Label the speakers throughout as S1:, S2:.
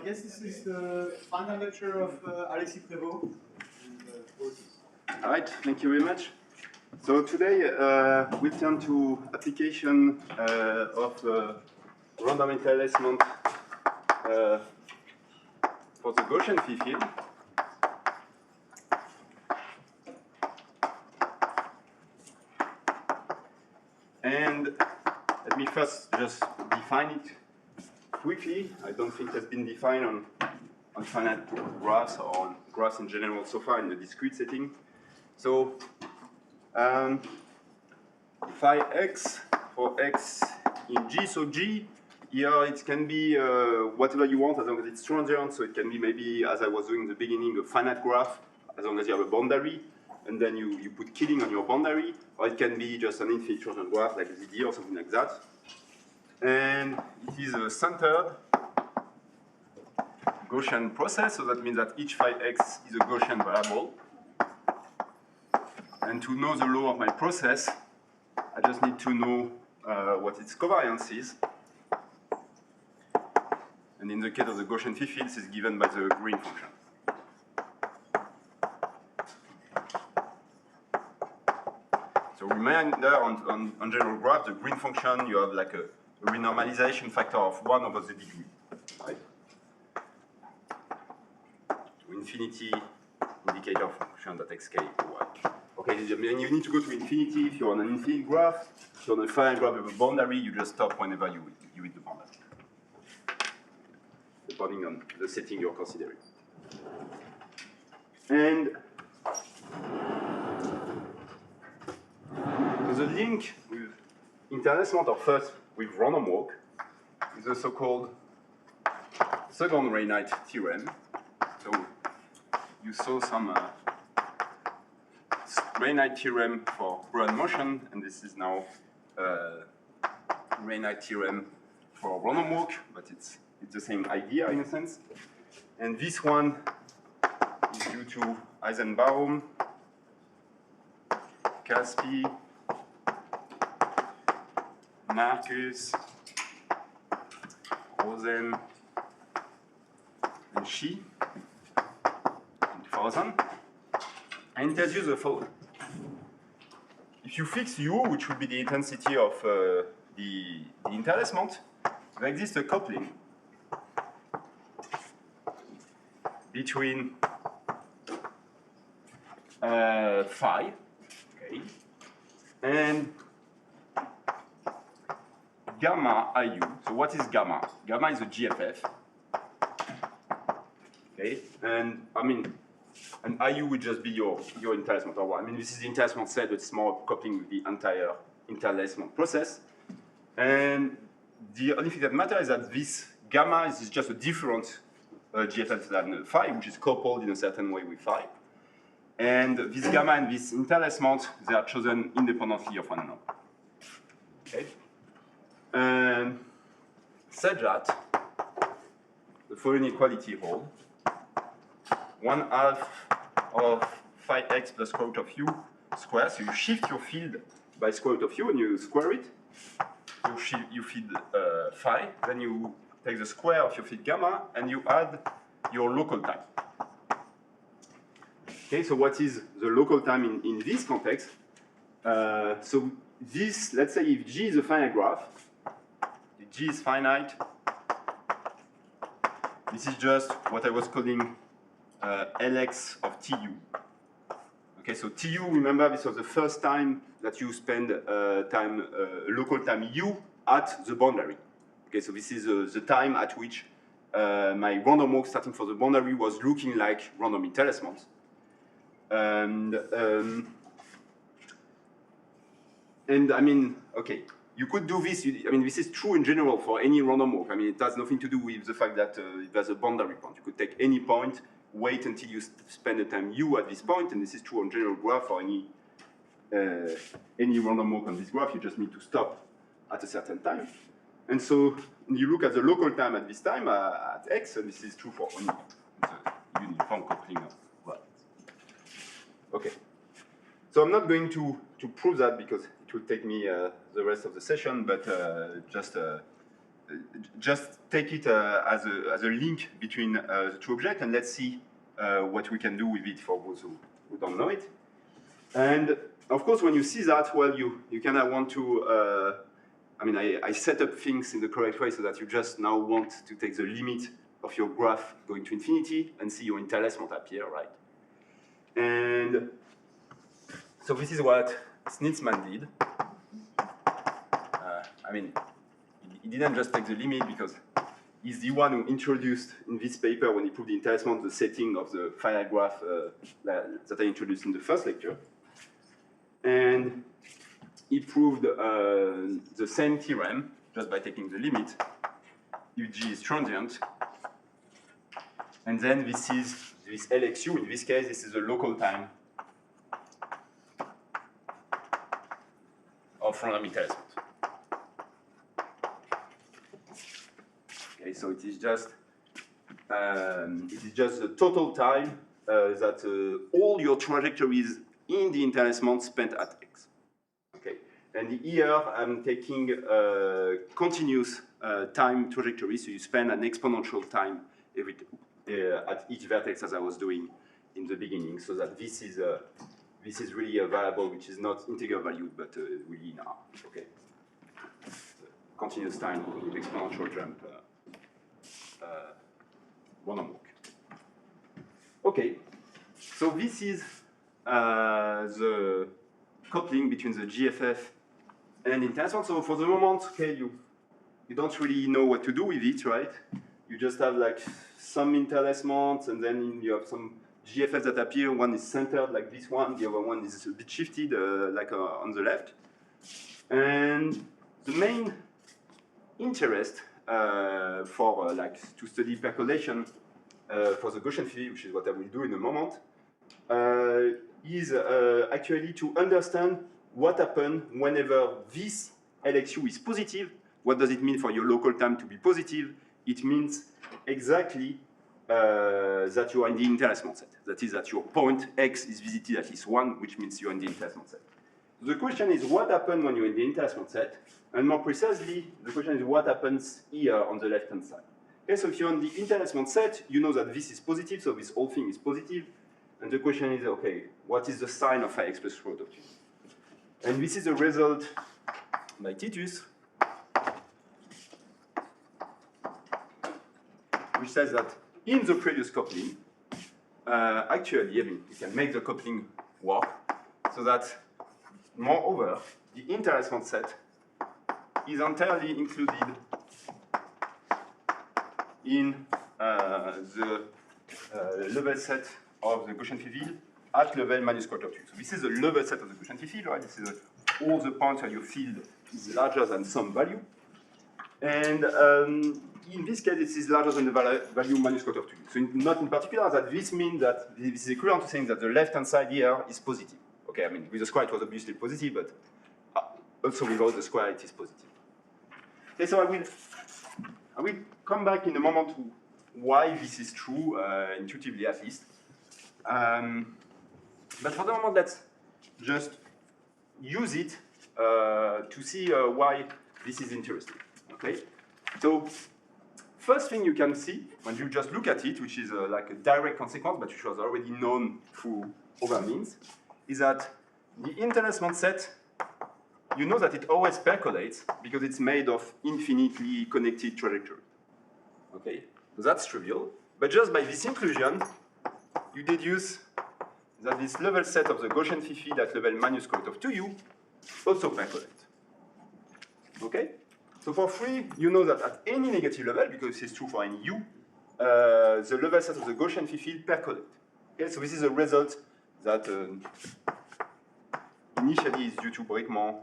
S1: guess this is the final lecture of Alexis Prévost.
S2: All right, thank you very much. So today we'll turn to application of random interlacement for the Gaussian phi field. And let me first just define it quickly. I don't think it has been defined on finite graphs or on graphs in general so far in the discrete setting. So phi x for x in G, so G here it can be whatever you want as long as it's transient, so it can be maybe, as I was doing in the beginning, a finite graph as long as you have a boundary, and then you put killing on your boundary, or it can be just an infinite transient graph like ZD or something like that. And it is a centered Gaussian process, so that means that each phi x is a Gaussian variable. And to know the law of my process, I just need to know what its covariance is. And in the case of the Gaussian phi fields, it's given by the green function. So reminder on general graph, the green function, you have like a renormalization factor of 1 over the degree, right? To infinity indicator function that xk equal 1. Okay, and you need to go to infinity if you're on an infinite graph. If you're on a finite graph with a boundary, you just stop whenever you hit the boundary, depending on the setting you're considering. And so the link with interlacement, or first with random walk, is the so-called second Raynight theorem. So you saw some Raynight theorem for Brownian motion, and this is now Raynight theorem for random walk, but it's the same idea in a sense. And this one is due to Eisenbaum, Caspi, Marcus, Rosen, and Xi in 2000. And it tells you the following. If you fix U, which would be the intensity of the interlacement, there exists a coupling between phi, okay, and gamma IU. So what is gamma? Gamma is a GFF. Okay, and I mean, and IU would just be your interlacement. Or I mean, this is the interlacement set, but it's more coupling with the entire interlacement process. And the only thing that matters is that this gamma is just a different GFF than phi, which is coupled in a certain way with phi. And this gamma and this interlacement, they are chosen independently of one another. Okay. And such that the following equality holds: 1/2 of phi x plus square root of u squared. So you shift your field by square root of u and you square it. You feed phi, then you take the square of your field gamma and you add your local time. Okay, so what is the local time in this context? So this, let's say if G is a finite graph, if G is finite, this is just what I was calling Lx of Tu. Okay, so Tu, remember, this was the first time that you spend local time u at the boundary. Okay, so this is the time at which my random walk starting for the boundary was looking like random interlacement. And I mean, okay, you could do this. I mean, this is true in general for any random walk. I mean, it has nothing to do with the fact that there's a boundary point. You could take any point, wait until you spend the time u at this point, and this is true on general graph for any random walk on this graph. You just need to stop at a certain time. And so you look at the local time at this time at x, and this is true for only the uniform coupling of graph. Okay. So I'm not going to prove that because it will take me the rest of the session, but just just take it as a link between the two objects, and let's see what we can do with it for those who don't know it. And of course, when you see that, well, you kind of want to, I set up things in the correct way so that you just now want to take the limit of your graph going to infinity and see your interlacement appear, right? And so this is what Schnitzman did. He didn't just take the limit because he's the one who introduced in this paper, when he proved the interlacement, the setting of the finite graph that I introduced in the first lecture. And he proved the same theorem just by taking the limit if G is transient. And then this is this LXU. In this case, this is the local time of random interlacement. Okay, so it is just the total time that all your trajectories in the interlacement spent at x. Okay, and here I'm taking continuous time trajectory, so you spend an exponential time at each vertex, as I was doing in the beginning, so that this is really a variable which is not integral valued, but really in R. Okay, continuous time with exponential jump. One-on-one. Okay, so this is the coupling between the GFF and interlacement. So for the moment, okay, you don't really know what to do with it, right? You just have like some interlacements, and then you have some GFFs that appear. One is centered like this one, the other one is a bit shifted like on the left. And the main interest to study percolation for the Gaussian field, which is what I will do in a moment, is actually to understand what happens whenever this LXU is positive. What does it mean for your local time to be positive? It means exactly that you are in the interlacement set. That is, that your point x is visited at least 1, which means you are in the interlacement set. The question is what happens when you're in the interlacement set? And more precisely, the question is what happens here on the left-hand side. Okay, so if you're on the interlacement set, you know that this is positive, so this whole thing is positive. And the question is, okay, what is the sign of X plus root of 2? And this is a result by Titus, which says that in the previous coupling, actually, you can make the coupling work, so that, moreover, the interlacement set is entirely included in the level set of the Gaussian field at level minus quarter 2. So this is the level set of the Gaussian field, right? This is all the points where your field is larger than some value. And in this case, it is larger than the value minus quarter 2. So not in particular that this means that this is equivalent to saying that the left-hand side here is positive. Okay, I mean, with the square it was obviously positive, but also without the square it is positive. Okay, so I will come back in a moment to why this is true, intuitively at least. But for the moment, let's just use it to see why this is interesting. Okay, so first thing you can see when you just look at it, which is like a direct consequence, but which was already known through other means, is that the interlacement set, you know that it always percolates because it's made of infinitely connected trajectories. Okay, so that's trivial. But just by this inclusion, you deduce that this level set of the Gaussian field at level minus square root of 2u also percolates. Okay, so for free, you know that at any negative level, because this is true for any u, the level set of the Gaussian field percolates. Okay, so this is a result that initially is due to Brickman,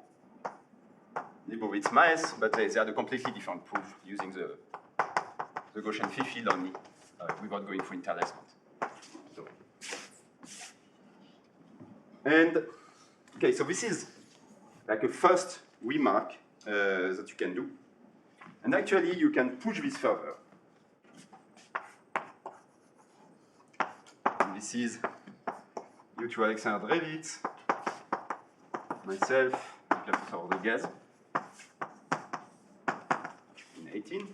S2: Leibowitz, Maes, but they had a completely different proof using the Gaussian field only, without going for interlacement. So. And, okay, so this is like a first remark that you can do. And actually, you can push this further. And this is due to Alexander Drevitz, myself, Professor Rodriguez, in 18.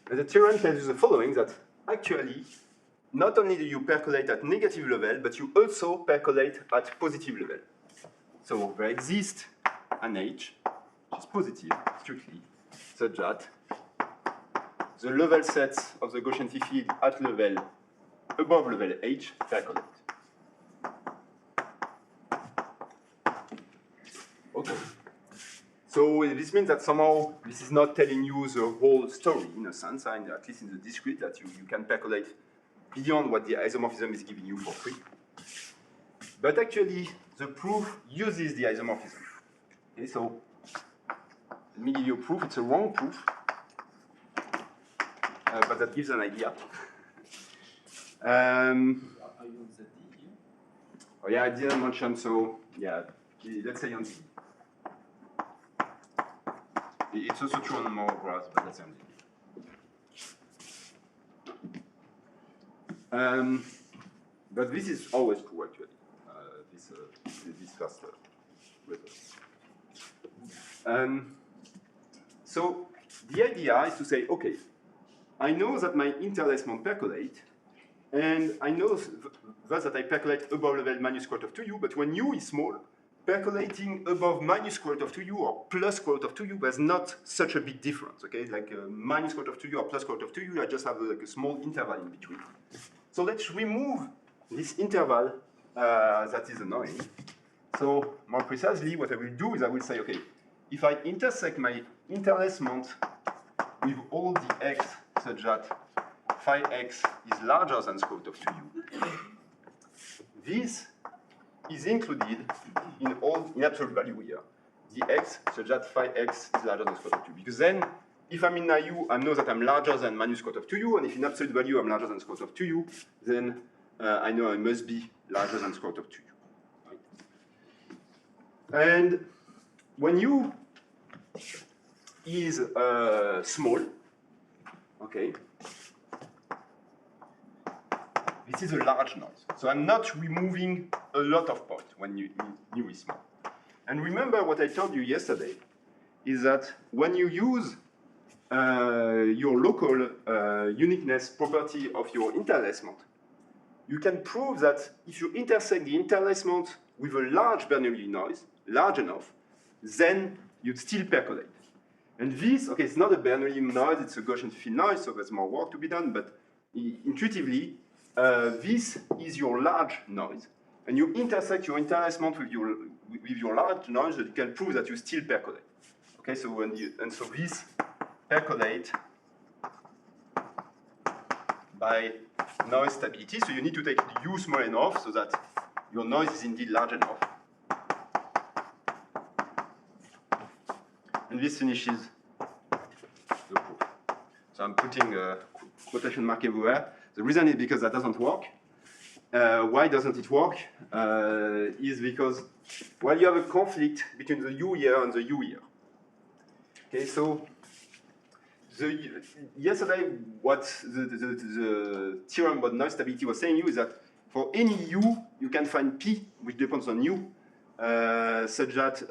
S2: And the theorem tells you the following, that actually, not only do you percolate at negative level, but you also percolate at positive level. So there exists an H, which is positive, strictly, such that the level sets of the Gaussian field at level above level H percolate. Okay. So this means that somehow this is not telling you the whole story, in a sense, and at least in the discrete, that you can percolate beyond what the isomorphism is giving you for free. But actually, the proof uses the isomorphism. Okay, so let me give you a proof. It's a wrong proof, but that gives an idea.
S3: Are you on ZD here?
S2: Oh yeah, I didn't mention, so yeah, let's say on Z. It's also true on more graphs, but let's say on Z. But this is always true, actually, this first result. So the idea is to say, okay, I know that my interlacements percolate, and I know thus that I percolate above level minus square root of 2u, but when u is small, percolating above minus square root of 2u or plus square root of 2u, there's not such a big difference, okay? Like minus square root of 2u or plus square root of 2u, I just have like a small interval in between. So let's remove this interval that is annoying. So more precisely, what I will do is I will say, okay, if I intersect my interlacement with all the x such that phi x is larger than square root of 2u, this is included in absolute value here, the x such that phi x is larger than square root of 2u. Because then, if I'm in IU, I know that I'm larger than minus square root of 2u, and if in absolute value I'm larger than square root of 2u, then I know I must be larger than square root of 2u. Right? And when u is small, okay, this is a large noise. So I'm not removing a lot of points when u is small. And remember what I told you yesterday, is that when you use your local uniqueness property of your interlacement, you can prove that if you intersect the interlacement with a large Bernoulli noise, large enough, then you'd still percolate. And this, okay, it's not a Bernoulli noise, it's a Gaussian field noise, so there's more work to be done, but intuitively, this is your large noise. And you intersect your interlacement with your large noise, that you can prove that you still percolate. Okay, so so this percolate by noise stability. So you need to take u small enough so that your noise is indeed large enough. And this finishes the proof. So I'm putting a quotation mark everywhere. The reason is because that doesn't work. Why doesn't it work? Is because, well, you have a conflict between the u here and the u here. Okay, so yesterday what the theorem about noise stability was saying you is that for any u, you can find p, which depends on u, such that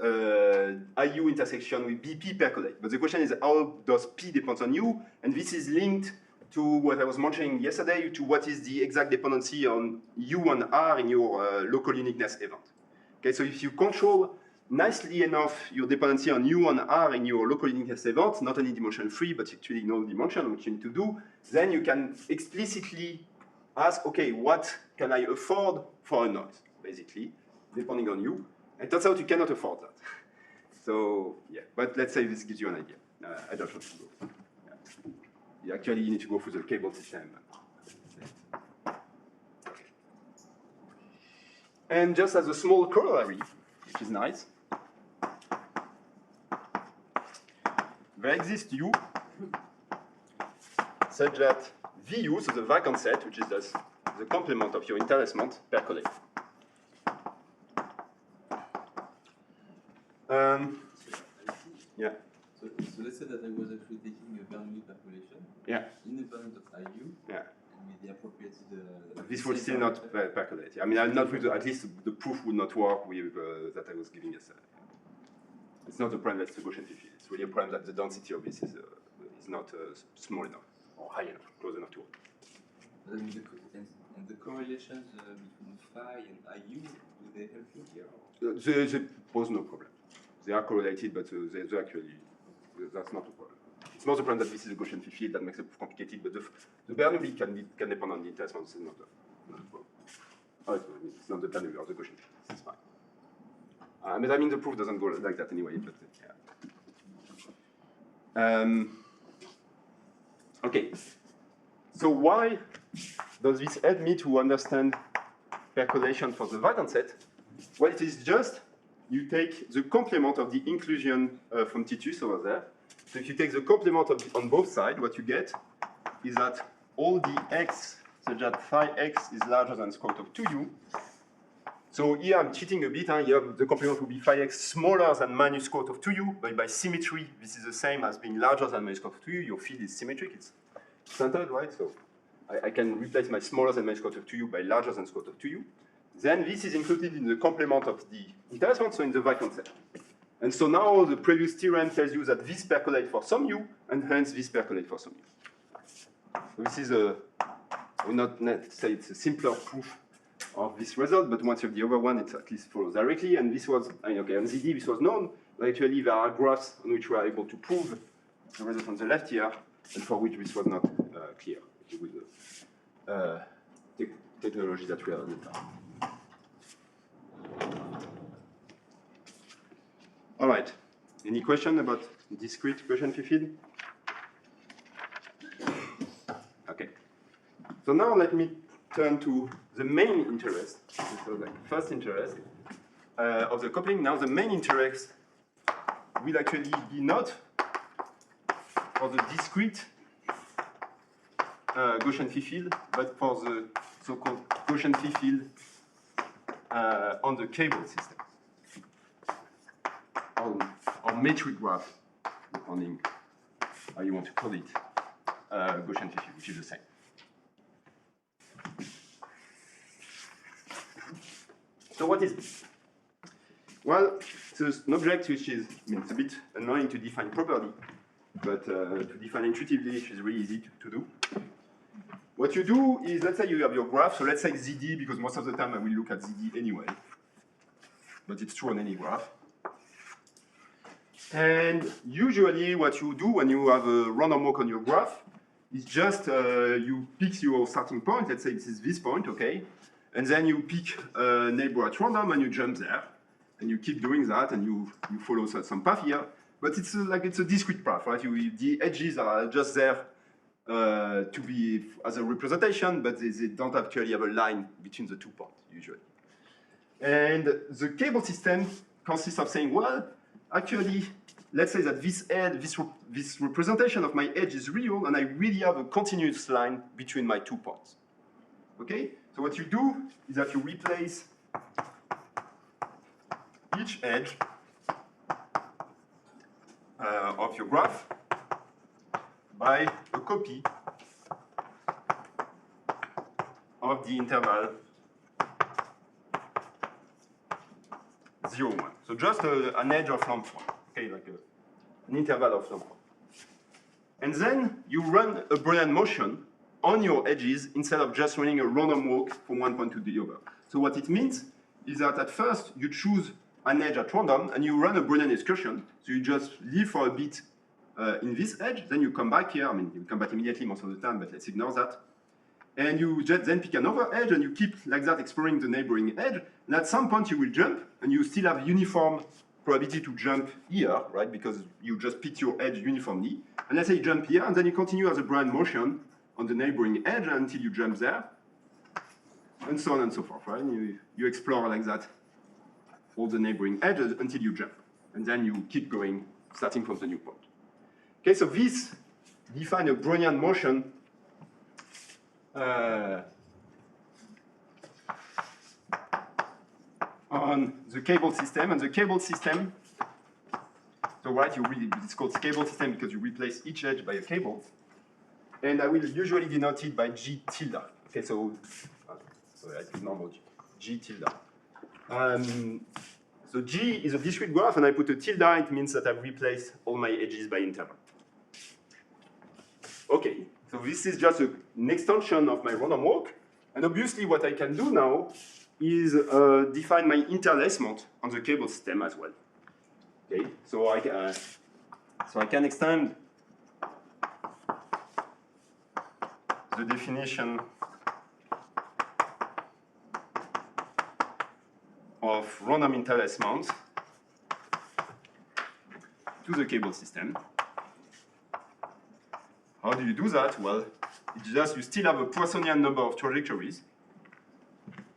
S2: IU intersection with BP percolate. But the question is, how does P depend on U? And this is linked to what I was mentioning yesterday, to what is the exact dependency on U and R in your local uniqueness event. Okay, so if you control nicely enough your dependency on U and R in your local uniqueness event, not only dimension free, but actually in all dimension, which you need to do, then you can explicitly ask, okay, what can I afford for a noise, basically, depending on you. And it turns out you cannot afford that. So, yeah, but let's say this gives you an idea. I don't want to go. Yeah. Actually, you need to go through the cable system. And just as a small corollary, which is nice, there exists U such that VU, so the vacant set, which is thus the complement of your interlacement, percolate. Yeah.
S3: So let's say that I was actually taking a Bernoulli percolation,
S2: yeah,
S3: independent of IU,
S2: yeah,
S3: and with the appropriate.
S2: This would still not percolate. I mean, I'm not with at least the proof would not work with that I was giving yesterday. It's not a problem that's the Gaussian field. It's really a problem that the density of this is not small enough or high enough, close enough to it.
S3: And the correlations between phi and IU, do they help you here?
S2: They pose no problem. They are correlated, but they actually, that's not a problem. It's not a problem that this is a Gaussian field that makes it complicated, but the Bernoulli can depend on the interlacements. It's not a problem. Oh, it's not the Bernoulli or the Gaussian field. It's fine. But I mean, the proof doesn't go like that anyway. But yeah. Okay. So why does this help me to understand percolation for the Vitan set? Well, it is just you take the complement of the inclusion from Titus over there. So if you take the complement on both sides, what you get is that all the x, such that phi x is larger than square root of 2u. So here I'm cheating a bit. Here the complement will be phi x smaller than minus square root of 2u, but by symmetry, this is the same as being larger than minus square root of 2u. Your field is symmetric, it's centered, right? So I can replace my smaller than minus square root of 2u by larger than square root of 2u. Then this is included in the complement of the interlacement, so in the Vitan set. And so now the previous theorem tells you that this percolates for some u, and hence this percolates for some u. So this is I will not say it's a simpler proof of this result, but once you have the other one, it at least follows directly. And this was, okay, on ZD this was known, but actually there are graphs on which we are able to prove the result on the left here, and for which this was not clear with the technology that we have at the time. All right. Any question about discrete Gaussian field? Okay. So now let me turn to the main interest. So like first interest of the coupling. Now the main interest will actually be not for the discrete Gaussian field, but for the so-called Gaussian field on the cable system. Or metric graph, depending how you want to call it, Gaussian field, which is the same. So what is this? Well, it's an object which is, it's a bit annoying to define properly, but to define intuitively, which is really easy to do. What you do is, let's say you have your graph, so let's say ZD, because most of the time I will look at ZD anyway, but it's true on any graph. And usually what you do when you have a random walk on your graph is just you pick your starting point, let's say this is this point, okay? And then you pick a neighbor at random and you jump there. And you keep doing that and you follow some path here. But it's like it's a discrete path, right? The edges are just there to be as a representation, but they don't actually have a line between the 2 points, usually. And the cable system consists of saying, well, actually, let's say that this edge, this representation of my edge is real, and I really have a continuous line between my 2 points. Okay? So what you do is that you replace each edge of your graph by a copy of the interval 0, 1. So just an edge of length 1, okay, like an interval of length 1. And then you run a Brownian motion on your edges instead of just running a random walk from one point to the other. So what it means is that at first you choose an edge at random and you run a Brownian excursion. So you just leave for a bit in this edge, then you come back here. I mean, you come back immediately most of the time, but let's ignore that. And you just then pick another edge and you keep like that exploring the neighboring edge. And at some point you will jump and you still have uniform probability to jump here, right? Because you just picked your edge uniformly. And let's say you jump here and then you continue as a Brownian motion on the neighboring edge until you jump there. And so on and so forth, right? You explore like that all the neighboring edges until you jump. And then you keep going, starting from the new point. Okay, so this defines a Brownian motion on the cable system. And the cable system, so right, it's called cable system because you replace each edge by a cable. And I will usually denote it by G tilde. Okay, so sorry, it's normal G tilde. So G is a discrete graph, and I put a tilde, it means that I've replaced all my edges by interval. Okay, so this is just an extension of my random walk, and obviously what I can do now is define my interlacement on the cable system as well. Okay, so I can extend the definition of random interlacements to the cable system. How do you do that? Well, it's just you still have a Poissonian number of trajectories,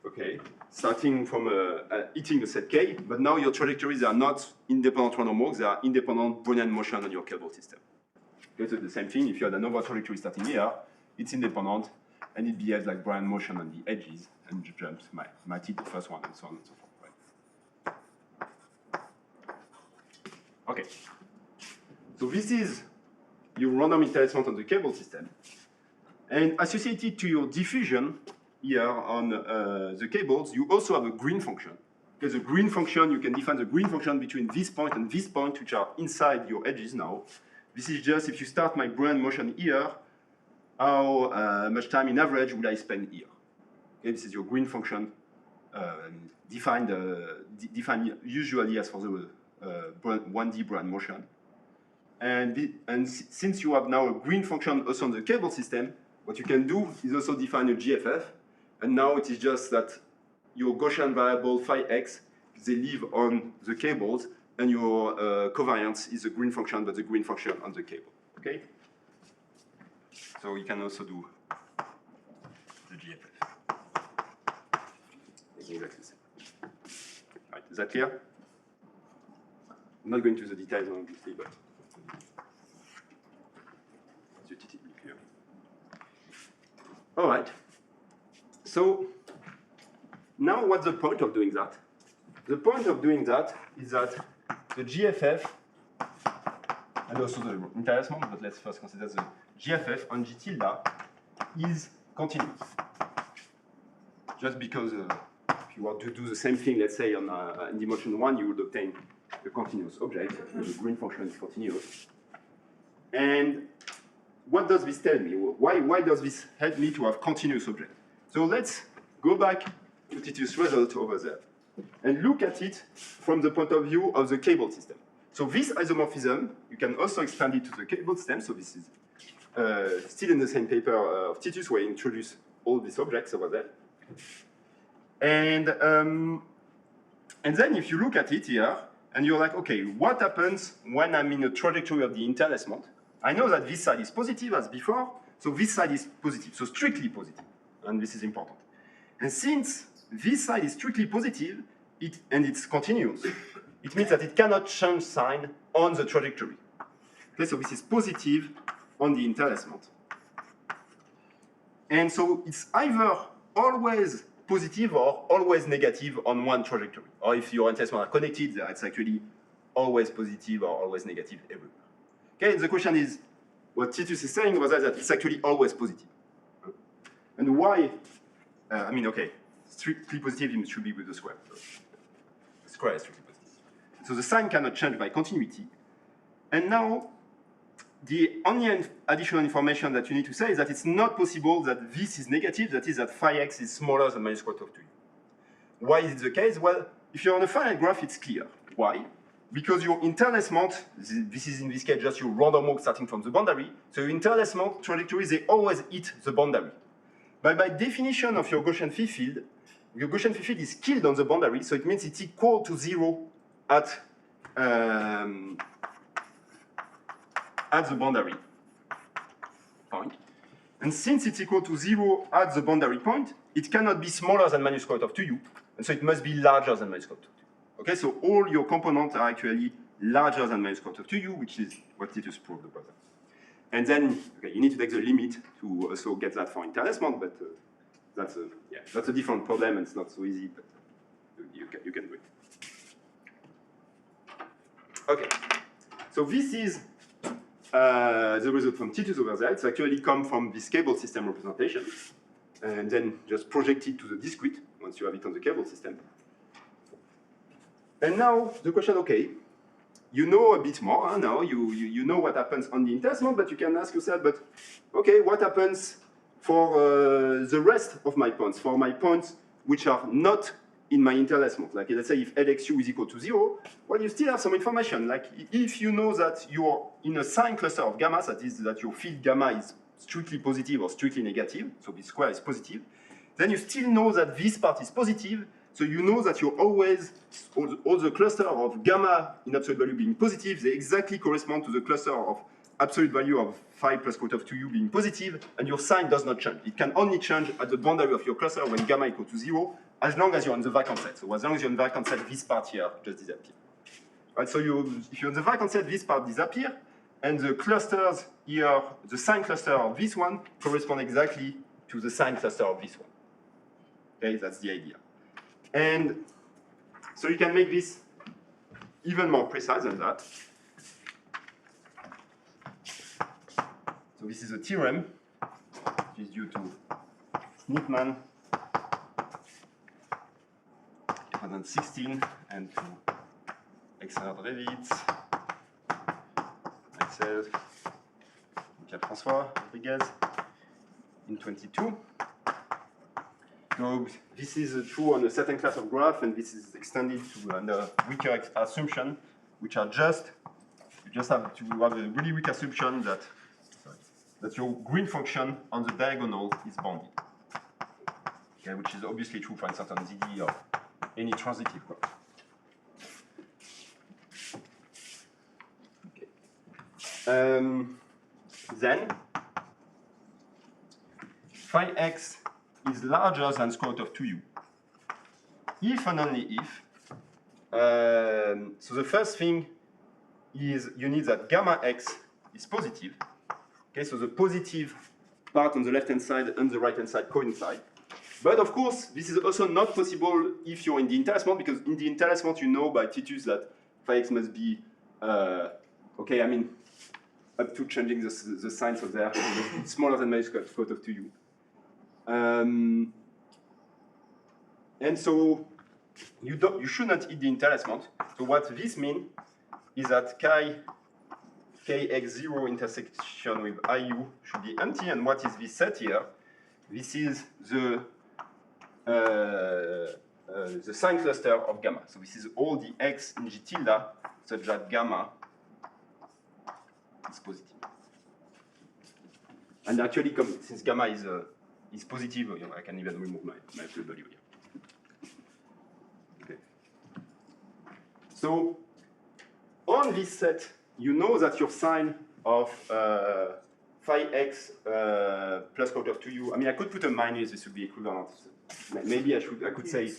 S2: okay, starting from hitting the set K, but now your trajectories are not independent random walks, they are independent Brownian motion on your cable system. Okay, so the same thing, if you had another trajectory starting here, it's independent, and it behaves like Brownian motion on the edges, and jumps might hit the first one, and so on and so forth. Okay, so this is your random interlacement on the cable system. And associated to your diffusion here on the cables, you also have a green function. Because the green function, you can define the green function between this point and this point, which are inside your edges now. This is just if you start my Brownian motion here, how much time in average would I spend here? Okay, this is your green function, defined usually as for the 1D Brownian motion. And since you have now a green function also on the cable system, what you can do is also define a GFF. And now it is just that your Gaussian variable phi x, they live on the cables, and your covariance is the green function, but the green function on the cable. Okay? So you can also do the GFF. Exactly the same. Right, is that clear? I'm not going to the details, obviously, but it's clear. All right. So now what's the point of doing that? The point of doing that is that the GFF, and also the interlacement, but let's first consider the GFF on G tilde is continuous. Just because if you were to do the same thing, let's say on in dimension 1, you would obtain a continuous object. The green function is continuous. And what does this tell me? Why does this help me to have continuous object? So let's go back to Titus' result over there and look at it from the point of view of the cable system. So this isomorphism, you can also expand it to the cable system. So this is still in the same paper of Titus where he introduced all these objects over there. And then if you look at it here, and you're like, okay, what happens when I'm in a trajectory of the interlacement? I know that this side is positive as before, so this side is positive, so strictly positive, and this is important. And since this side is strictly positive, and it's continuous, it means that it cannot change sign on the trajectory. Okay, so this is positive on the interlacement. And so it's either always positive or always negative on one trajectory. Or if your interlacements are connected, it's actually always positive or always negative everywhere. Okay, and the question is, what Titus is saying was that it's actually always positive. And why? I mean, okay, strictly positive it should be with the square. So the square is strictly positive. So the sign cannot change by continuity. And now, the only additional information that you need to say is that it's not possible that this is negative, that is that phi x is smaller than minus square root of 2u. Why is it the case? Well, if you're on a finite graph, it's clear. Why? Because your interlacement, this is in this case just your random walk starting from the boundary, so your interlacement trajectories, they always hit the boundary. But by definition of your Gaussian phi field is killed on the boundary, so it means it's equal to 0 at the boundary point. And since it's equal to 0 at the boundary point, it cannot be smaller than minus square root of 2u, and so it must be larger than minus square root of 2u. Okay, so all your components are actually larger than minus square root of 2u, which is what Titus proved about that. And then, okay, you need to take the limit to also get that for interlacement, but that's a different problem, and it's not so easy, but you can do it. Okay, so this is the result from Titus over there. It's actually come from this cable system representation, and then just project it to the discrete once you have it on the cable system. And now the question, okay, you know a bit more, huh? Now you know what happens on the interlacement, but you can ask yourself, but okay, what happens for the rest of my points, for my points which are not in my interlacement? Like let's say if LXU is equal to 0, well, you still have some information. Like if you know that you're in a sign cluster of gamma, that is that your field gamma is strictly positive or strictly negative, so this square is positive, then you still know that this part is positive, so you know that you're always, all the cluster of gamma in absolute value being positive, they exactly correspond to the cluster of absolute value of phi plus quote of 2u being positive, and your sign does not change. It can only change at the boundary of your cluster when gamma equal to 0, as long as you're on the vacant set. So as long as you're on the vacant set, this part here just disappears. Right, so if you're on the vacant set, this part disappears, and the clusters here, the sign cluster of this one correspond exactly to the sign cluster of this one. Okay, that's the idea. And so you can make this even more precise than that. So this is a theorem, which is due to Schnittmann, 2016, and to Alexis Prévost, François Rodriguez in 22. So this is true on a certain class of graph, and this is extended to under weaker assumption, which are you just have to have a really weak assumption that your green function on the diagonal is bounded. Okay, which is obviously true for a certain ZD of any transitive graph. Okay. Then phi x is larger than square root of 2u. If and only if. So the first thing is you need that gamma x is positive. Okay, so the positive part on the left-hand side and the right-hand side coincide. But of course, this is also not possible if you're in the interlacement, because in the interlacement you know by Titus that phi x must be, okay, I mean, up to changing the signs of there, smaller than minus square root of 2u. And so you should not hit the interlacement. So what this means is that kx0 intersection with IU should be empty. And what is this set here? This is the sign cluster of gamma. So this is all the x in G tilde such that gamma is positive. And actually, since gamma is positive, you know, I can even remove my absolute value here. Okay. So on this set, you know that your sign of phi x plus quote of 2u. I mean, I could put a minus. This would be equivalent. Maybe I could say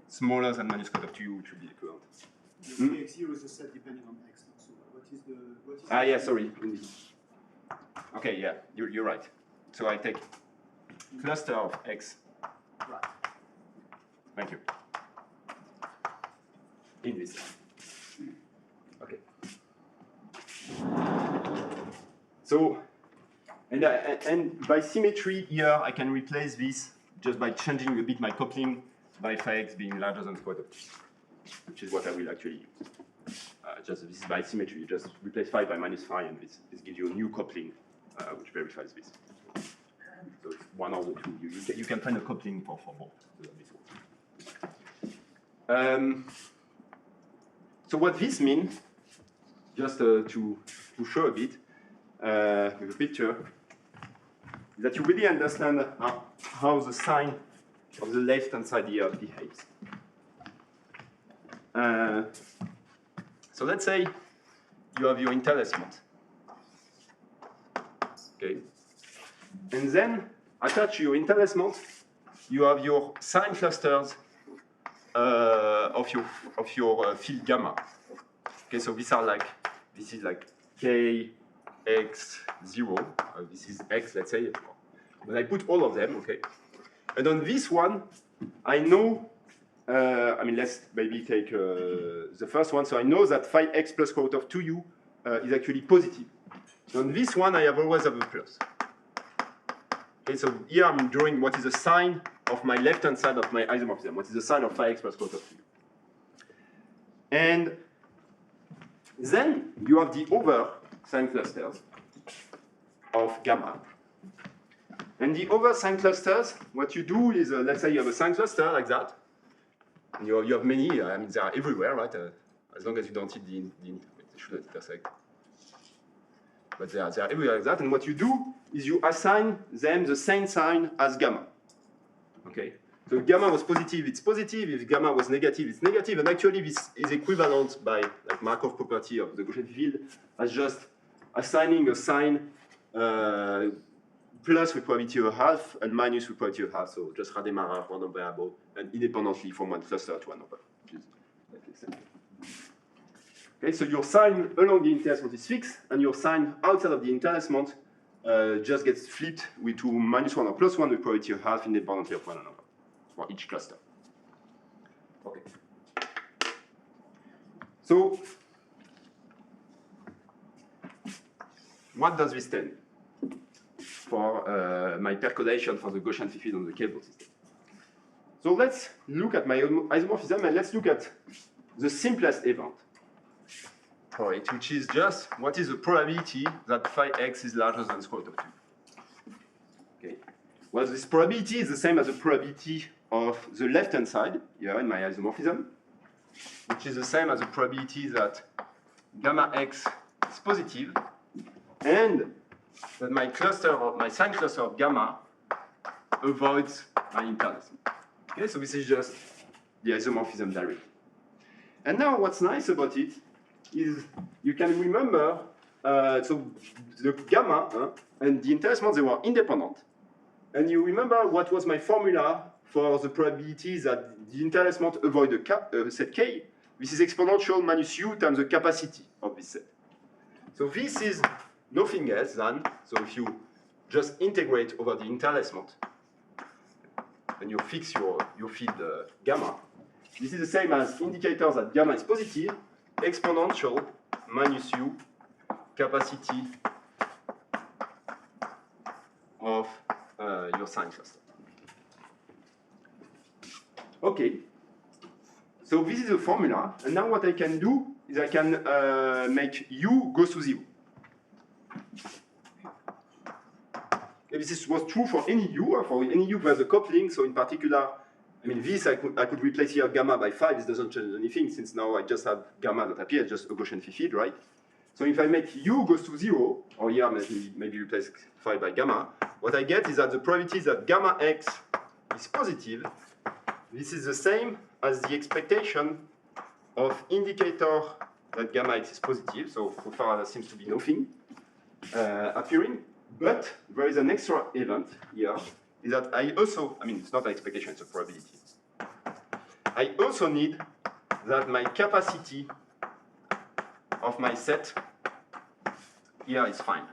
S2: smaller than minus quote of 2u, which would be equivalent.
S1: The x0 is a set depending on x. So what is
S2: yeah, sorry. Okay, yeah, you're right. So I take cluster of x.
S1: Right.
S2: Thank you. In this. Okay. So, and by symmetry here, I can replace this just by changing a bit my coupling by phi x being larger than square root of 2, which is what I will actually use. This is by symmetry. You just replace phi by minus phi, and this gives you a new coupling, which verifies this. So it's one of the two. You can find a coupling for both. So what this means, just to show a bit with a picture, is that you really understand how the sign of the left-hand side here behaves. So let's say you have your interlacement. Okay. And then, attached to your interlacement, you have your sign clusters of your field gamma. Okay, so these are like, this is like k, x, 0. This is x, let's say. But I put all of them, okay. And on this one, I know, I mean, let's maybe take the first one. So I know that phi x plus quote of 2u is actually positive. So on this one, I always have a plus. Okay, so here I'm drawing what is the sign of my left-hand side of my isomorphism. What is the sign of phi x plus quote of 2u? And then you have the other sign clusters of gamma. And the other sign clusters, what you do is, let's say you have a sign cluster like that. And you have many, I mean, they are everywhere, right? As long as you don't hit they shouldn't intersect. But they are everywhere like that. And what you do is you assign them the same sign as gamma. Okay? So if gamma was positive, it's positive. If gamma was negative, it's negative. And actually, this is equivalent by like Markov property of the Gaussian field as just assigning a sign plus with probability of half and minus with probability of half. So just Rademacher random variable and independently from one cluster to another. Okay, so your sign along the interlacement is fixed, and your sign outside of the interlacement just gets flipped to -1 or +1 with probability of half independently of one another for each cluster. Okay. So, what does this tell for my percolation for the Gaussian field on the cable system? So let's look at my isomorphism, and let's look at the simplest event for it, which is just what is the probability that phi x is larger than square root of 2. Okay. Well, this probability is the same as the probability of the left-hand side here in my isomorphism, which is the same as the probability that gamma x is positive, and that my sign cluster of gamma avoids my interlacement. Okay, so this is just the isomorphism directly. And now what's nice about it is you can remember, so the gamma and the interlacement, they were independent. And you remember what was my formula for the probability that the interlacement avoid a set K. This is exponential minus U times the capacity of this set. So this is nothing else than, so if you just integrate over the interlacement, and you fix your field gamma, this is the same as indicators that gamma is positive, exponential minus U capacity of your sign cluster. Okay, so this is the formula, and now what I can do is I can make U goes to 0. This was true for any U, for any U there's a coupling, so in particular, I mean this I could replace here gamma by 5, this doesn't change anything since now I just have gamma that appears, just a Gaussian field, right? So if I make U goes to 0, or here maybe replace phi by gamma, what I get is that the probability that gamma x is positive, this is the same as the expectation of indicator that gamma x is positive, so far there seems to be nothing appearing. But there is an extra event here, is that I also, I mean, it's not an expectation, it's a probability. I also need that my capacity of my set here is finite.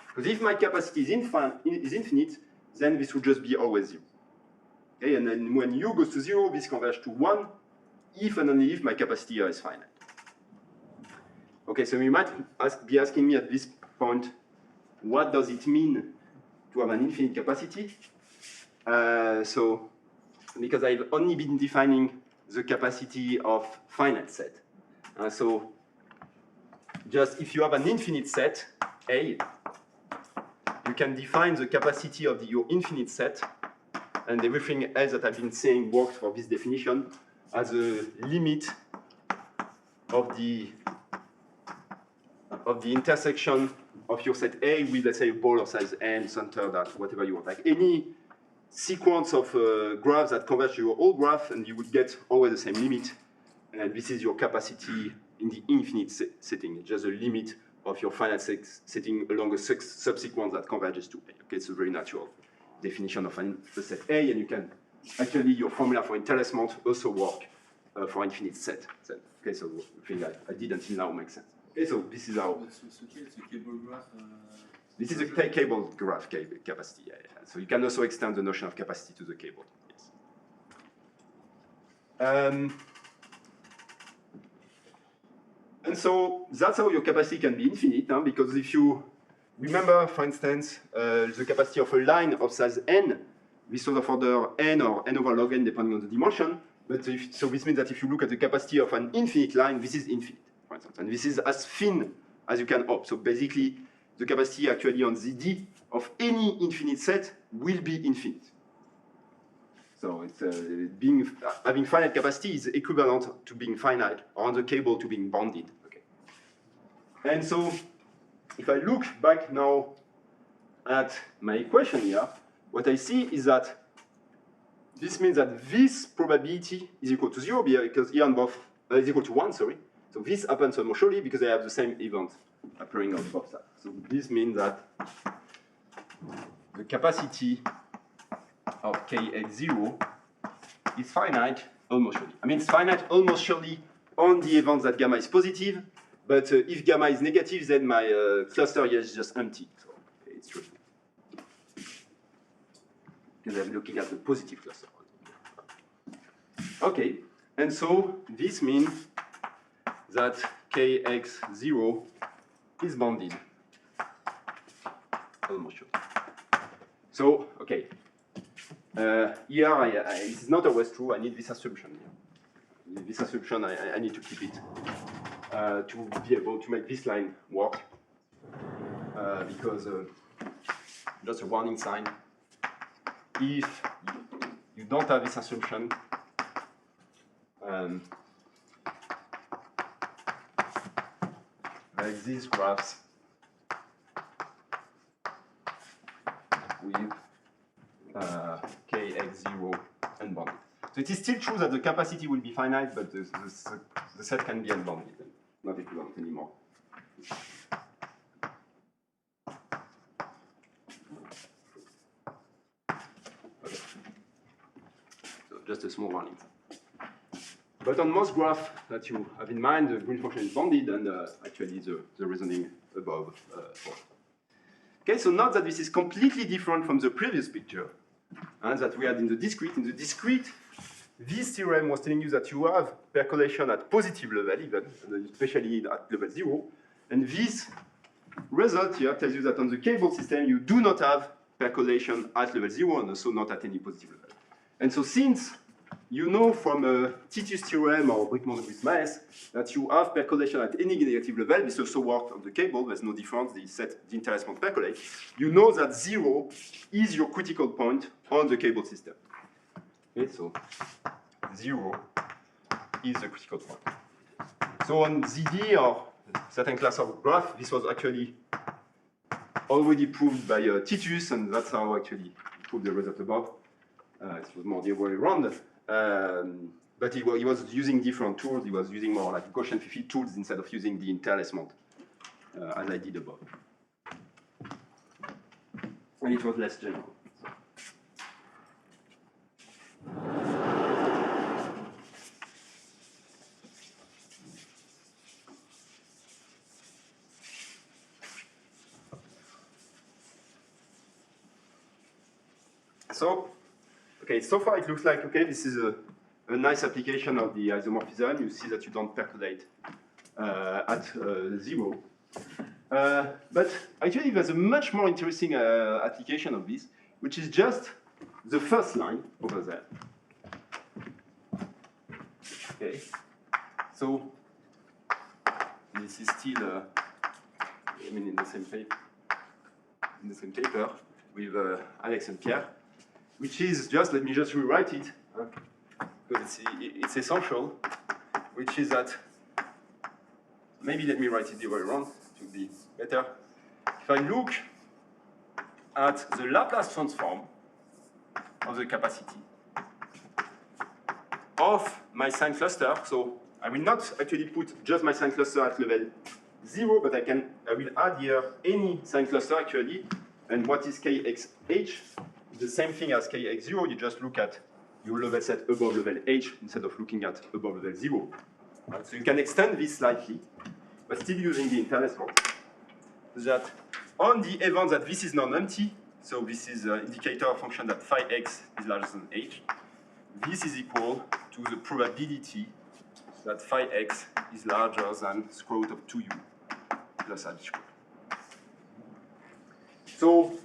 S2: Because if my capacity is infinite, then this would just be always 0. Okay, and then when U goes to 0, this converges to 1, if and only if my capacity here is finite. Okay, so you might be asking me at this point, what does it mean to have an infinite capacity? So, because I've only been defining the capacity of finite set. So, just if you have an infinite set, A, you can define the capacity of your infinite set, and everything else that I've been saying works for this definition as a limit of the intersection of your set A with, let's say, a ball of size n centered at whatever you want. Like any sequence of graphs that converge to your old graph, and you would get always the same limit. And this is your capacity in the infinite setting. It's just a limit of your finite setting along a subsequence that converges to A. Okay, it's a very natural definition of a set A, and you can actually, your formula for interlacement also work for infinite set. Okay, so the thing I did until now makes sense. Okay, so this is how.
S3: Cable graph.
S2: This is a cable graph capacity. Yeah. So you can also extend the notion of capacity to the cable. Yes. And so that's how your capacity can be infinite, because if you remember, for instance, the capacity of a line of size n, this sort of order n or n over log n, depending on the dimension, But so this means that if you look at the capacity of an infinite line, this is infinite, for instance. And this is as thin as you can hope. So basically, the capacity actually on the D of any infinite set will be infinite. So it's, having finite capacity is equivalent to being finite, or on the cable to being bounded. Okay. And so if I look back now at my equation here, what I see is that this means that this probability is equal to 0 because here on both is equal to 1, sorry. So this happens almost surely because I have the same event appearing on both sides. So this means that the capacity of kx0 is finite almost surely. I mean, it's finite almost surely on the event that gamma is positive, but if gamma is negative, then my cluster here is just empty. So it's true. Because I'm looking at the positive cluster. Okay, and so this means that kx0 is bounded almost surely. So, okay. Here, it's not always true. I need this assumption here. This assumption, I need to keep it to be able to make this line work. Because, just a warning sign, if you don't have this assumption, like these graphs with kx0 unbounded. So it is still true that the capacity will be finite, but the set can be unbounded, not equivalent anymore. Okay. So just a small warning. But on most graphs that you have in mind, the green function is bounded, and actually the reasoning above. Okay, so note that this is completely different from the previous picture that we had in the discrete. In the discrete, this theorem was telling you that you have percolation at positive level, even, especially at level 0. And this result here tells you that on the cable system, you do not have percolation at level 0 and also not at any positive level. And so since you know from Titus theorem or Brickman-Maes that you have percolation at any negative level. This also worked on the cable. There's no difference. The interlacements percolate. You know that 0 is your critical point on the cable system. Okay, so 0 is the critical point. So on ZD or certain class of graph, this was actually already proved by Titus, and that's how actually proved the result above. It was more the other way around. But he was using different tools. He was using more like Gaussian Fifi tools instead of using the interlacement, as I did above. And it was less general. So, okay, so far it looks like, okay, this is a nice application of the isomorphism. You see that you don't percolate at 0. But actually there's a much more interesting application of this, which is just the first line over there. Okay, so this is still, I mean, in the same paper with Alex and Pierre, which is just, let me just rewrite it, because it's essential, which is that, maybe let me write it the other way around, to be better. If I look at the Laplace transform of the capacity of my sign cluster, so I will not actually put just my sign cluster at level 0, but I will add here any sign cluster actually, and what is kxh? The same thing as kx0, you just look at your level set above level h instead of looking at above level 0. Right? So you can extend this slightly, but still using the interlacement. That on the event that this is non-empty, so this is an indicator function that phi x is larger than h, this is equal to the probability that phi x is larger than square root of 2u plus h squared. So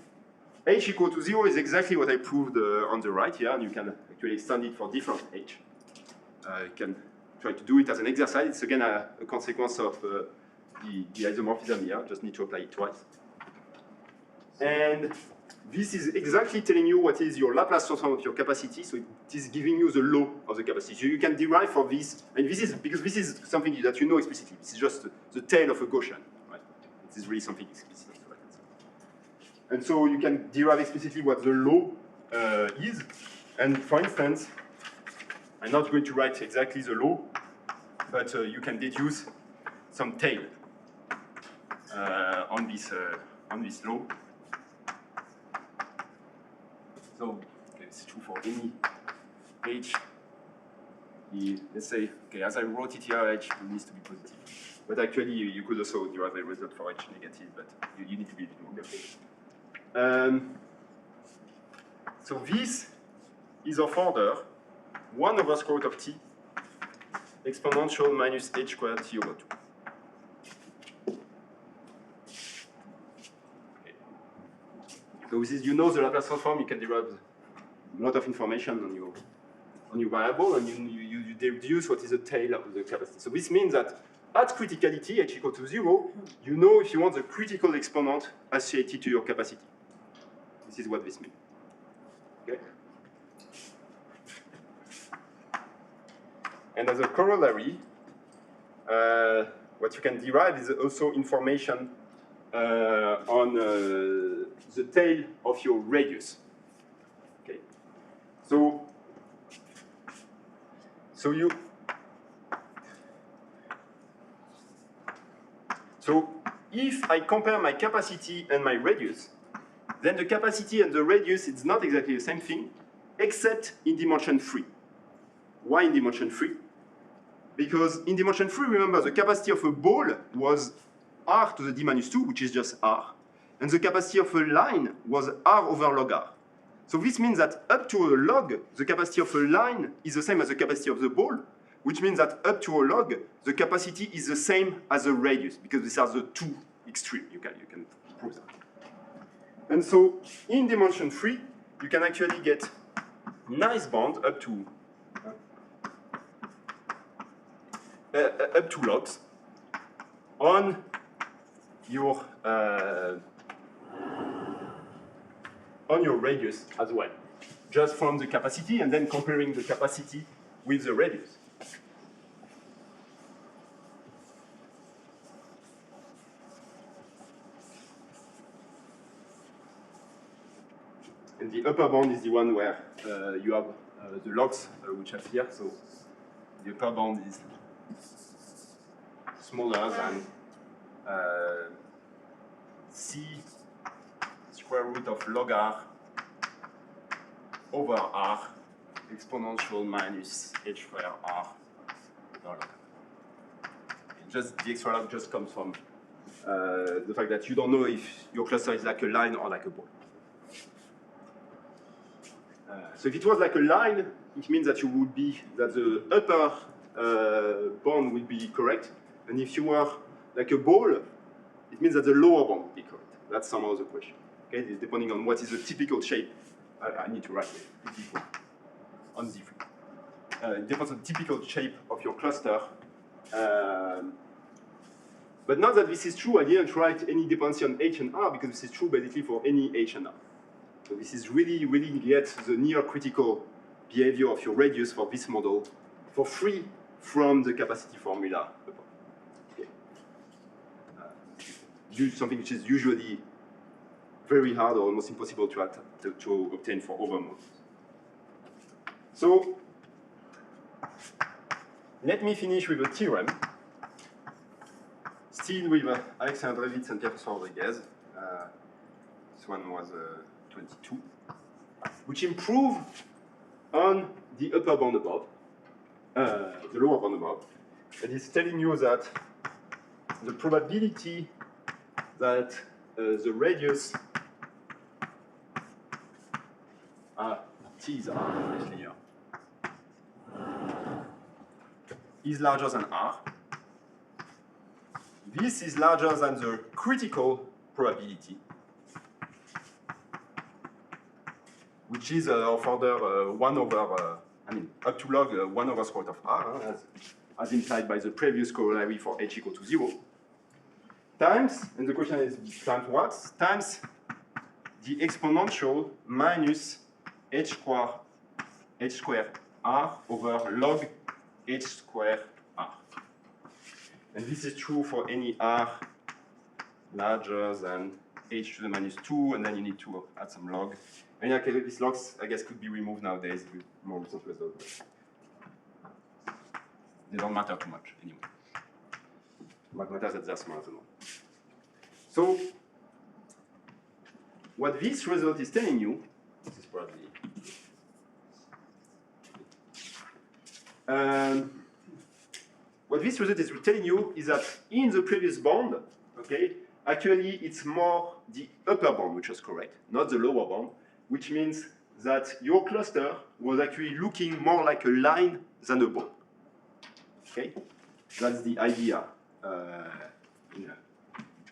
S2: h equal to 0 is exactly what I proved on the right here, and you can actually extend it for different h. You can try to do it as an exercise. It's again a consequence of the isomorphism here. Just need to apply it twice. And this is exactly telling you what is your Laplace transform of your capacity. So it is giving you the law of the capacity. So you can derive for this, and this is because this is something that you know explicitly. This is just the tail of a Gaussian, right? This is really something explicit. And so you can derive explicitly what the law is. And for instance, I'm not going to write exactly the law, but you can deduce some tail on this law. So it's true for any h. Let's say, okay, as I wrote it here, h needs to be positive. But actually, you could also derive a result for h negative, but you need to be a bit more careful. So this is of order 1 over square root of t exponential minus h squared t over 2. So this is, you know the Laplace transform, you can derive a lot of information on your variable, and you deduce what is the tail of the capacity. So this means that at criticality, h equal to 0, you know if you want the critical exponent associated to your capacity. This is what this means. Okay? And as a corollary, what you can derive is also information on the tail of your radius. Okay, so if I compare my capacity and my radius, then the capacity and the radius is not exactly the same thing, except in dimension 3. Why in dimension 3? Because in dimension 3, remember, the capacity of a ball was r to the d minus 2, which is just r. And the capacity of a line was r over log r. So this means that up to a log, the capacity of a line is the same as the capacity of the ball, which means that up to a log, the capacity is the same as the radius, because these are the two extremes. You can prove that. And so in dimension 3, you can actually get nice band up to logs on your radius as well, just from the capacity and then comparing the capacity with the radius. And the upper bound is the one where you have the logs which are here. So the upper bound is smaller than c square root of log r over r exponential minus h square r over log r. Just the extra log just comes from the fact that you don't know if your cluster is like a line or like a ball. So if it was like a line, it means that the upper bound will be correct, and if you were like a ball, it means that the lower bound will be correct. That's somehow the question. Okay, depending on what is the typical shape. I need to write it on Z3. It depends on the typical shape of your cluster. But now that this is true, I didn't write any dependency on H and R because this is true basically for any H and R. So this is really yet the near critical behavior of your radius for this model for free from the capacity formula. Okay. Something which is usually very hard or almost impossible to obtain for other models. So let me finish with a theorem, still with Alexander Prévost and Pierre Rodriguez. This one was 22, which improve on the upper bound above, the lower bound above, and it's telling you that the probability that the radius T is R, obviously here, is larger than R. This is larger than the critical probability, which is of order 1 over up to log 1 over square root of r, as implied by the previous corollary for h equal to 0, times, and the question is times what? Times the exponential minus h square r over log h square r. And this is true for any r larger than h to the minus 2, and then you need to add some log. And okay, these logs, I guess, could be removed nowadays with more recent results. They don't matter too much anyway. What matters is that they're small as well. So, what this result is telling you, this is probably what this result is telling you is that in the previous bound, okay, actually it's more the upper bound which was correct, not the lower bound, which means that your cluster was actually looking more like a line than a ball. Okay, that's the idea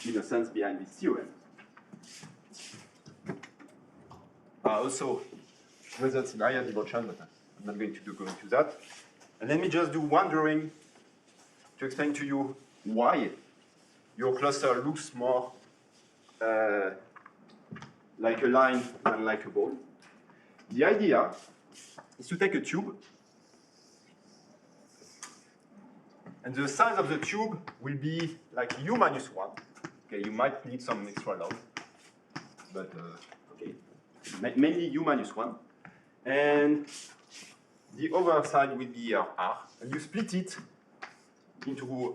S2: in a sense behind this theorem. Also, results in higher dimension, but I'm not going to go into that. And let me just do one drawing to explain to you why your cluster looks more like a line than like a ball. The idea is to take a tube, and the size of the tube will be like u minus 1. Okay, you might need some extra log, but okay, mainly u minus 1. And the other side will be r, and you split it into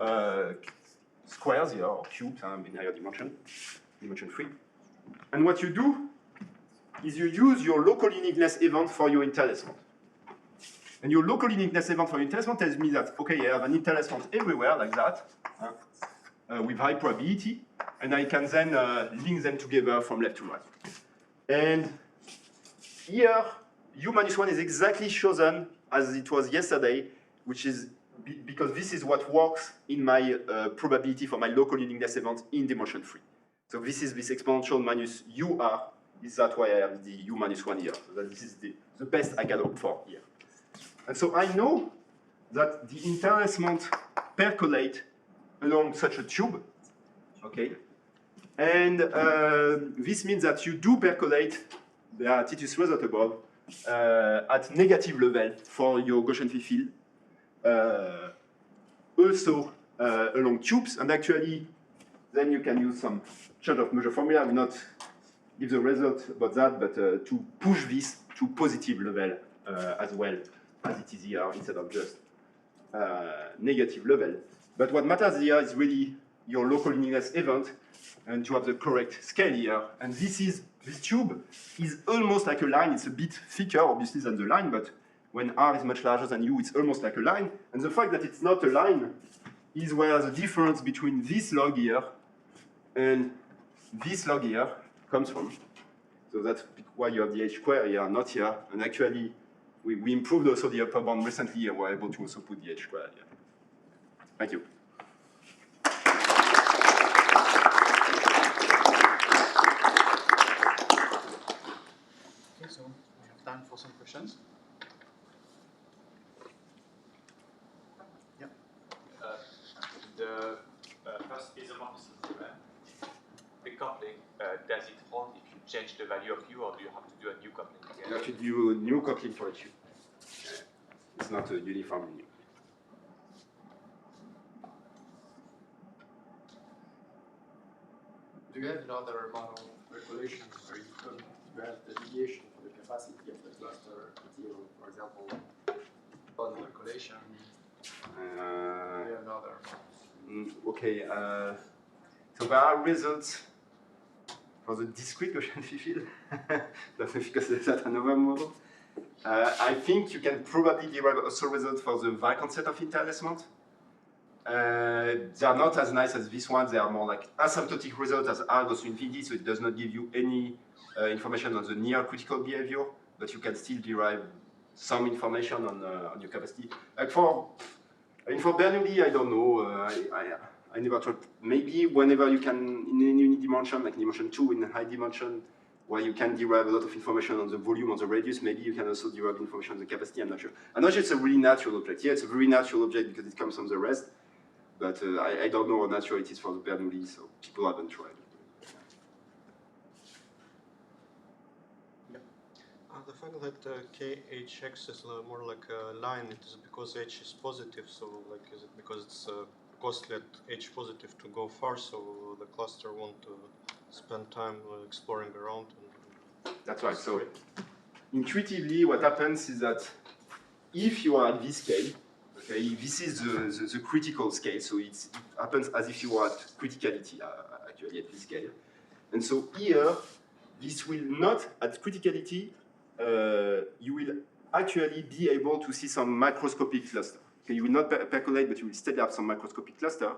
S2: squares here, or cubes in higher dimension 3. And what you do is you use your local uniqueness event for your interlacement. And your local uniqueness event for your interlacement tells me that, okay, I have an interlacement everywhere like that, with high probability, and I can then link them together from left to right. And here, u minus 1 is exactly chosen as it was yesterday, which is because this is what works in my probability for my local uniqueness event in dimension 3. So this is this exponential minus ur, is that why I have the u minus 1 here. So that this is the best I can hope for here. And so I know that the interlacement percolate along such a tube, okay? And this means that you do percolate the Titus result above at negative level for your Gaussian field, also along tubes, and actually then you can use some chart of measure formula. I will not give the result about that, but to push this to positive level as well as it is here instead of just negative level. But what matters here is really your local uniqueness event and to have the correct scale here. And this tube is almost like a line. It's a bit thicker, obviously, than the line, but when r is much larger than u, it's almost like a line. And the fact that it's not a line is where the difference between this log here and this log here comes from. So that's why you have the h square here, not here. And actually, we improved also the upper bound recently, and we're able to also put the h square here. Thank you.
S1: Okay, so we have time for some questions. Yeah.
S4: The first isomorphism theorem, the coupling, does it hold if you change the value of u, or do you have to do a new coupling again?
S2: You have to do a new coupling for each. It's not a uniform new.
S5: Do you have another model regulation where you could have the deviation for the capacity of the cluster until, for example, bundle calculation? Do you have another model?
S2: Okay, so there are results for the discrete Gaussian field. Because that's another model. I think you can probably derive also results for the vacant set of interlacement. They are not as nice as this one. They are more like asymptotic results as r goes to infinity, so it does not give you any information on the near critical behavior, but you can still derive some information on your capacity. Like for Bernoulli, I don't know. I never tried. Maybe whenever you can, in any dimension, like dimension 2 in high dimension, where you can derive a lot of information on the volume, on the radius. Maybe you can also derive information on the capacity. I'm not sure. I'm not sure it's a really natural object. Yeah, it's a very natural object because it comes from the rest. But I don't know how natural it is for the Bernoulli, so people haven't tried.
S6: The fact that KHX is more like a line, it is because H is positive, so like is it because it's costly at H positive to go far, so the cluster won't spend time exploring around?
S2: That's right. So intuitively, what happens is that if you are at this scale, okay, this is the critical scale, so it happens as if you are at criticality, actually at this scale. And so here, this will not, at criticality, you will actually be able to see some macroscopic cluster. Okay, you will not percolate, but you will still have some macroscopic cluster.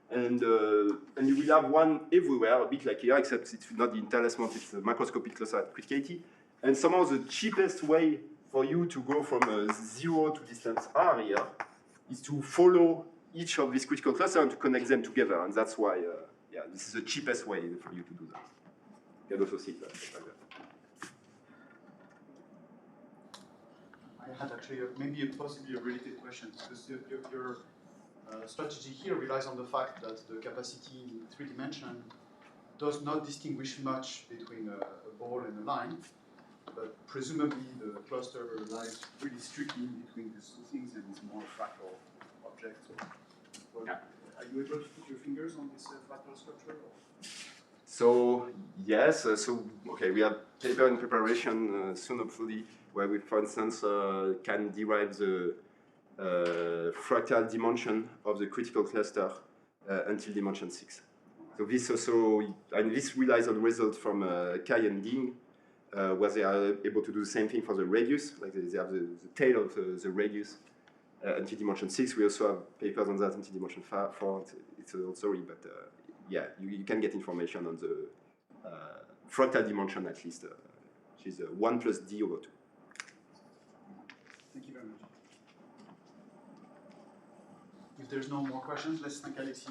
S2: And you will have one everywhere, a bit like here, except it's not the interlacement, it's the macroscopic cluster at criticality. And somehow the cheapest way for you to go from 0 to distance r here is to follow each of these critical clusters and to connect them together. And that's why, yeah, this is the cheapest way for you to do that. You can also see that.
S1: I had actually maybe possibly a related question, because your strategy here relies on the fact that the capacity in 3 dimension does not distinguish much between a ball and a line, but presumably the cluster lies really strictly in between these two things and is more a fractal object. So,
S2: Yeah.
S1: Are you able to put your fingers on this fractal structure? Or?
S2: So yes, okay, we have paper in preparation soon, hopefully, where we, for instance, can derive the fractal dimension of the critical cluster until dimension 6. So this also, and this relies on results from Kai and Ding, where they are able to do the same thing for the radius, like they have the tail of the radius until dimension 6. We also have papers on that until dimension 4. It's a old story, but yeah, you can get information on the fractal dimension at least, which is 1 plus d over 2.
S1: Thank you very much. If there's no more questions, let's thank Alexis.